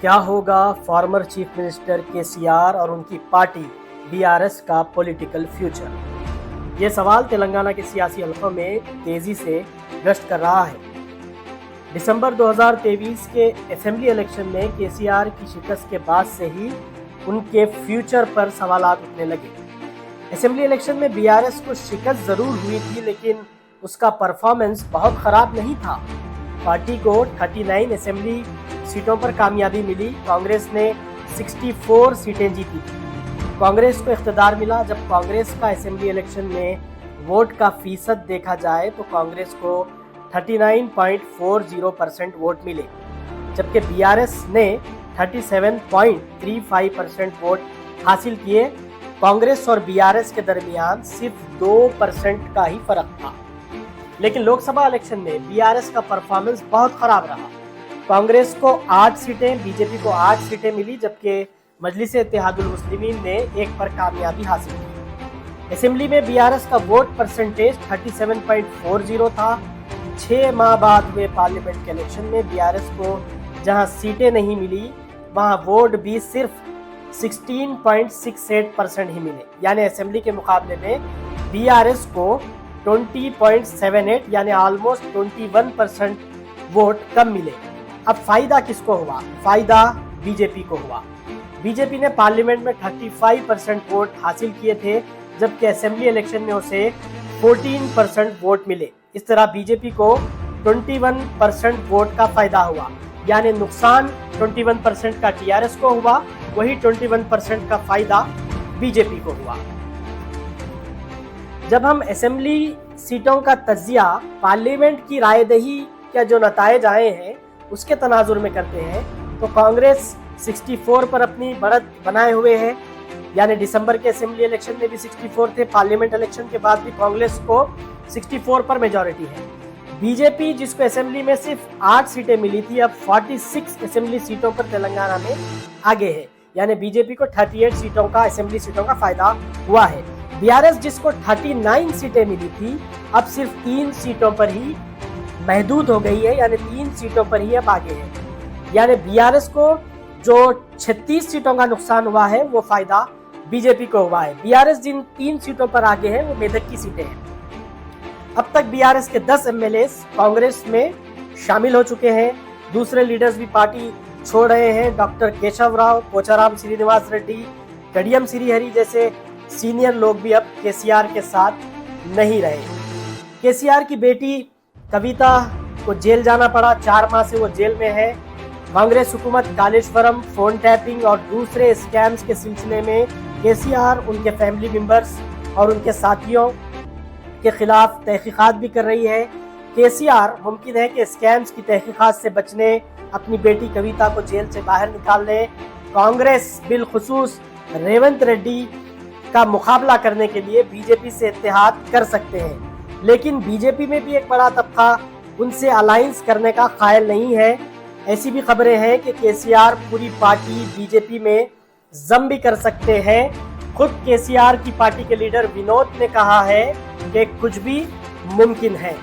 क्या होगा former chief minister KCR और उनकी पार्टी बीआरएस का पॉलिटिकल फ्यूचर? ये सवाल तेलंगाना के सियासी हलकों में तेजी से गश्त कर रहा है। दिसंबर 2023 के असेंबली इलेक्शन में केसीआर की शिकस्त के बाद से ही उनके फ्यूचर पर सवालात उठने लगे। असेंबली इलेक्शन में बीआरएस को शिकस्त जरूर हुई थी, लेकिन उसका परफॉर्मेंस बहुत खराब नहीं था। पार्टी को 39 असेंबली सीटों पर कामयाबी मिली। कांग्रेस ने 64 सीटें जीती थी। कांग्रेस को इख्तिदार मिला। जब कांग्रेस का असेंबली इलेक्शन में वोट का फीसद देखा जाए तो कांग्रेस को 39.40% वोट मिले, जबकि बीआरएस ने 37.35% वोट हासिल किए। कांग्रेस और बीआरएस के दरमियान सिर्फ 2% का ही फर्क था। लेकिन लोकसभा इलेक्शन में बीआरएस का परफॉर्मेंस बहुत खराब रहा। कांग्रेस को 8 सीटें, बीजेपी को 8 सीटें मिली, जबकि मजलिस-ए-इत्तेहादुल मुस्लिमीन ने 1 पर कामयाबी हासिल की। असेंबली में बीआरएस का वोट परसेंटेज 37.40 था। 6 माह बाद हुए पार्लियामेंट के इलेक्शन में बीआरएस को जहां सीटें नहीं मिली, वहां वोट भी सिर्फ 16.68% ही मिले। यानी असेंबली के मुकाबले में बीआरएस को 20.78 यानी ऑलमोस्ट 21% वोट कम मिले। अब फायदा किसको हुआ? फायदा बीजेपी को हुआ। बीजेपी ने पार्लियामेंट में 35% वोट हासिल किए थे, जबकि असेंबली इलेक्शन में उसे 14% वोट मिले। इस तरह बीजेपी को 21% वोट का फायदा हुआ, यानी नुकसान 21% का टीआरएस को हुआ, वही 21% का फायदा बीजेपी को हुआ। जब हम असेंबली सीटों का तज्जिया पार्लियामेंट की रायदही का जो नतायज आए हैं उसके तनाजुर में करते हैं, तो कांग्रेस 64 पर अपनी बढ़त बनाए हुए है। यानी दिसंबर के असेंबली इलेक्शन में भी 64 थे, पार्लियामेंट इलेक्शन के बाद भी कांग्रेस को 64 पर मेजॉरिटी है। बीजेपी, जिसको असेंबली में सिर्फ 8 सीटें मिली थी, अब 46 असेंबली सीटों पर तेलंगाना में आगे है। यानी बीजेपी को 38 सीटों का, असेंबली सीटों का फायदा हुआ है। बीआरएस, जिसको 39 सीटें मिली थी, अब सिर्फ 3 सीटों पर ही महदूद हो गई है, यानी 3 सीटों पर ही अब आगे है। यानी बीआरएस को जो 36 सीटों का नुकसान हुआ है वो फायदा बीजेपी को हुआ है। बीआरएस जिन 3 सीटों पर आगे है वो मेदक की सीटें हैं। अब तक बीआरएस के 10 एमएलए कांग्रेस में शामिल हो चुके हैं। दूसरे लीडर्स भी पार्टी छोड़ रहे हैं। डॉक्टर केशव राव, पोचाराम श्रीनिवास रेड्डी, कडियम श्रीहरि जैसे सीनियर लोग भी अब केसीआर के साथ नहीं रहे। केसीआर की बेटी कविता को जेल जाना पड़ा, 4 माह से वो जेल में है। कांग्रेस हुकूमत कालेश्वरम, फोन टैपिंग और दूसरे स्कैम्स के सिलसिले में केसीआर, उनके फैमिली मेंबर्स और उनके साथियों के खिलाफ तहकीकात भी कर रही है। केसीआर मुमकिन है कि स्कैम्स की तहकीकात से बचने अपनी बेटी कविता को जेल से बाहर निकाल ले। कांग्रेस बिलखुसूस रेवंत रेड्डी का मुकाबला करने के लिए बीजेपी से इत्तेहाद कर सकते हैं, लेकिन बीजेपी में भी एक बड़ा तबका उनसे अलायंस करने का कायल नहीं है। ऐसी भी खबरें हैं कि केसीआर पूरी पार्टी बीजेपी में जम भी कर सकते हैं। खुद केसीआर की पार्टी के लीडर विनोद ने कहा है कि कुछ भी मुमकिन है।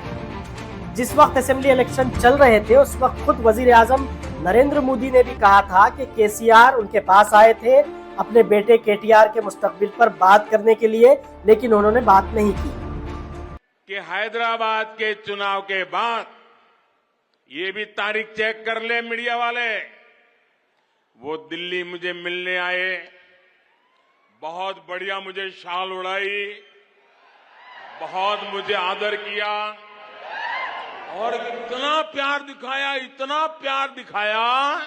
जिस वक्त असेंबली इलेक्शन चल रहे थे उस वक्त खुद वजीर आजम नरेंद्र मोदी ने भी कहा था कि केसीआर उनके पास आए थे अपने बेटे केटीआर के मुस्तकबिल पर बात करने के लिए, लेकिन उन्होंने बात नहीं की। कि हैदराबाद के चुनाव के बाद ये भी तारीख चेक कर ले मीडिया वाले, वो दिल्ली मुझे मिलने आए, बहुत बढ़िया मुझे शाल उड़ाई, बहुत मुझे आदर किया और इतना प्यार दिखाया,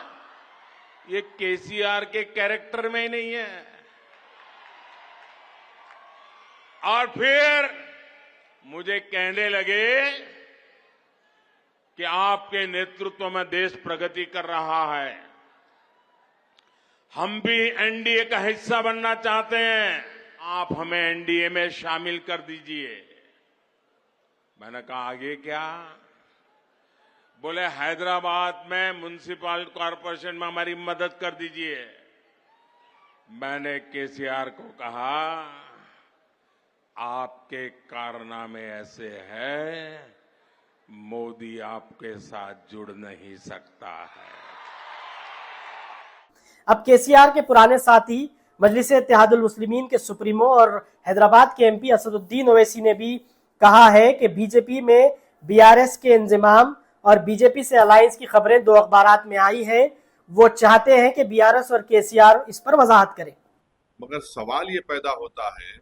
ये केसीआर के कैरेक्टर में ही नहीं है। और फिर मुझे कहने लगे कि आपके नेतृत्व में देश प्रगति कर रहा है, हम भी एनडीए का हिस्सा बनना चाहते हैं, आप हमें एनडीए में शामिल कर दीजिए। मैंने कहा आगे क्या? बोले हैदराबाद में म्युनिसिपल कॉरपोरेशन में हमारी मदद कर दीजिए। मैंने केसीआर को कहा आपके कारनामे ऐसे हैं, मोदी आपके साथ जुड़ नहीं सकता है। अब केसीआर के पुराने साथी मजलिस इत्तेहादुल मुस्लिमीन के सुप्रीमो और हैदराबाद के एमपी असदुद्दीन ओवैसी ने भी कहा है कि बीजेपी में बीआरएस के इंजमाम और बीजेपी से अलायंस की खबरें 2 अखबारात में आई हैं। वो चाहते हैं कि बीआरएस और केसीआर इस पर वजाहत करें। मगर सवाल ये पैदा होता है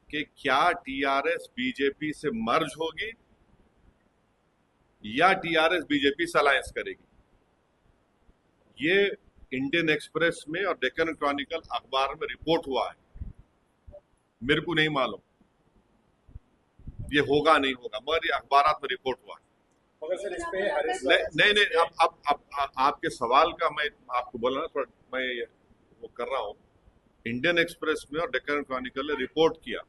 कि क्या टीआरएस बीजेपी से मर्ज होगी या टीआरएस बीजेपी से अलायंस करेगी। ये इंडियन एक्सप्रेस में और डेक्कन क्रॉनिकल अखबार में रिपोर्ट हुआ है, मेरे को नहीं मालूम ये होगा नहीं होगा, मगर ये अखबारात में रिपोर्ट हुआ है। मगर सर इस पे नहीं अब आपके सवाल का मैं आपको बोला ना, थोड़ा मैं वो कर रहा हूं। इंडियन एक्सप्रेस में और डेक्कन क्रॉनिकल ने रिपोर्ट किया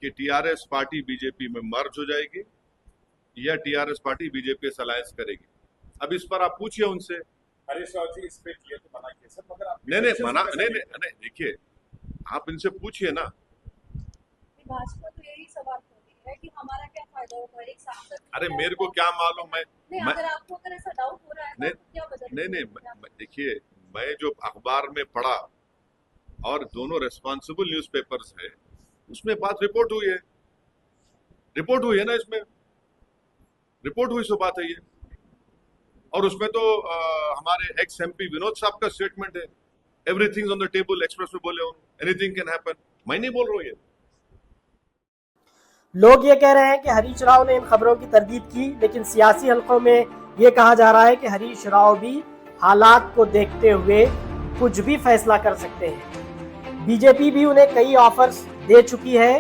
कि टीआरएस पार्टी बीजेपी में मर्ज हो जाएगी या टीआरएस पार्टी बीजेपी से अलायंस करेगी। अब इस पर आप पूछिए उनसे। हरीश राव जी इस पे किए तो मना किया सर, मगर आप नहीं मना नहीं देखिए, आप इनसे पूछिए ना। भाजपा तो यही सवाल कर रही है कि हमारा क्या फायदा होगा एक सांसद। अरे मेरे को क्या मालूम है, अगर आपको अगर ऐसा डाउट हो रहा है तो क्या वजह? नहीं देखिए, मैं जो अखबार में पढ़ा और दोनों रेस्पॉन्सिबल न्यूज़पेपर्स है उसमें बात रिपोर्ट हुई है ना, इसमें रिपोर्ट हुई सो बात है ये। और उसमें तो हमारे एक्स एमपी विनोद साहब का स्टेटमेंट है, everything on the table, express में बोले एनीथिंग कैन हैपन। मैं नहीं बोल रहा हूँ ये। लोग ये कह रहे हैं कि हरीश राव ने इन खबरों की तरदीद की, लेकिन सियासी हलकों में ये कहा जा रहा है कि हरीश राव भी हालात को देखते हुए कुछ भी फैसला कर सकते हैं। बीजेपी भी उन्हें कई ऑफर्स दे चुकी है।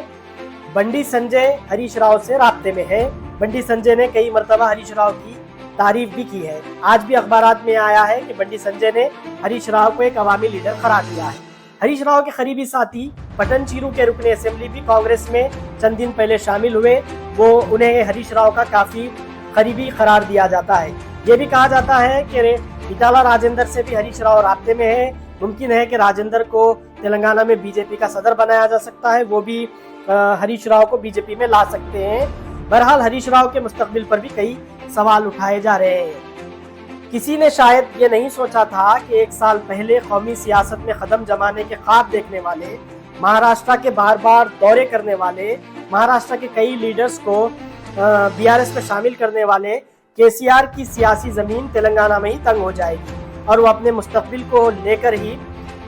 बंडी संजय हरीश राव से राब्ते में है। बंडी संजय ने कई मर्तबा हरीश राव की तारीफ भी की है। आज भी अखबारात में आया है कि बंडी संजय ने हरीश राव को एक अवामी लीडर करार दिया है। हरीश राव के करीबी साथी पटन चीरू के रुकने असेंबली भी कांग्रेस में चंद दिन पहले शामिल हुए। वो उन्हें हरीश राव का काफी करीबी करार दिया जाता है। ये भी कहा जाता है कि इटाला राजेंद्र से भी हरीश राव राब्ते में है। मुमकिन है कि राजेंद्र को तेलंगाना में बीजेपी का सदर बनाया जा सकता है, वो भी हरीश राव को बीजेपी में ला सकते हैं। बहरहाल हरीश राव के मुस्तकबिल पर भी कई सवाल उठाए जा रहे हैं। किसी ने शायद ये नहीं सोचा था कि 1 साल पहले कौमी सियासत में कदम जमाने के ख्वाब देखने वाले, महाराष्ट्र के बार बार दौरे करने वाले, महाराष्ट्र के कई लीडर्स को बीआरएस में शामिल करने वाले केसीआर की सियासी जमीन तेलंगाना में ही तंग हो जाएगी और वो अपने मुस्तकबिल को लेकर ही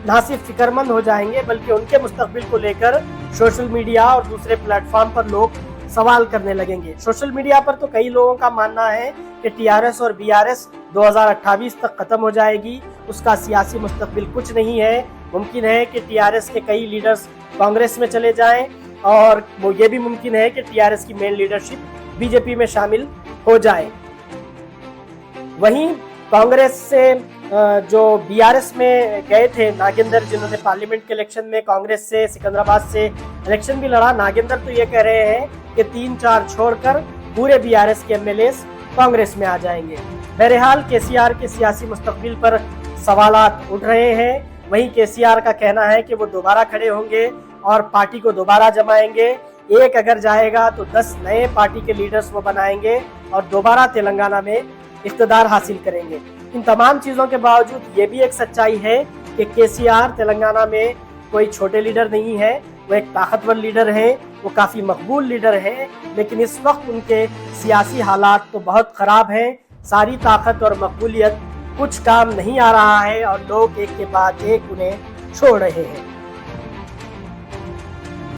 ना सिर्फ फिक्रमंद हो जाएंगे बल्कि उनके मुस्तकबिल को लेकर सोशल मीडिया और दूसरे प्लेटफॉर्म पर लोग सवाल करने लगेंगे। सोशल मीडिया पर तो कई लोगों का मानना है कि टीआरएस और बीआरएस 2028 तक खत्म हो जाएगी, उसका सियासी मुस्तकबिल कुछ नहीं है। मुमकिन है कि टीआरएस के कई लीडर्स कांग्रेस में चले जाएं और वो ये भी मुमकिन है कि टीआरएस की मेन लीडरशिप बीजेपी में शामिल हो जाए। वहीं कांग्रेस से जो बीआरएस में गए थे नागेंद्र, जिन्होंने पार्लियामेंट के इलेक्शन में कांग्रेस से सिकंदराबाद से इलेक्शन भी लड़ा, नागेंद्र तो ये कह रहे हैं कि 3-4 छोड़कर पूरे बीआरएस के एमएलएस कांग्रेस में आ जाएंगे। बहरहाल केसीआर के सियासी मुस्तकबिल पर सवालात उठ रहे हैं। वहीं केसीआर का कहना है कि वो दोबारा खड़े होंगे और पार्टी को दोबारा जमाएंगे। एक अगर जाएगा तो 10 नए पार्टी के लीडर्स वो बनाएंगे और दोबारा तेलंगाना में इख्तिदार हासिल करेंगे। इन तमाम चीज़ों के बावजूद ये भी एक सच्चाई है कि केसीआर तेलंगाना में कोई छोटे लीडर नहीं है, वो एक ताकतवर लीडर है, वो काफ़ी मकबूल लीडर है। लेकिन इस वक्त उनके सियासी हालात तो बहुत ख़राब हैं। सारी ताकत और मकबूलियत कुछ काम नहीं आ रहा है और लोग एक के बाद एक उन्हें छोड़ रहे हैं।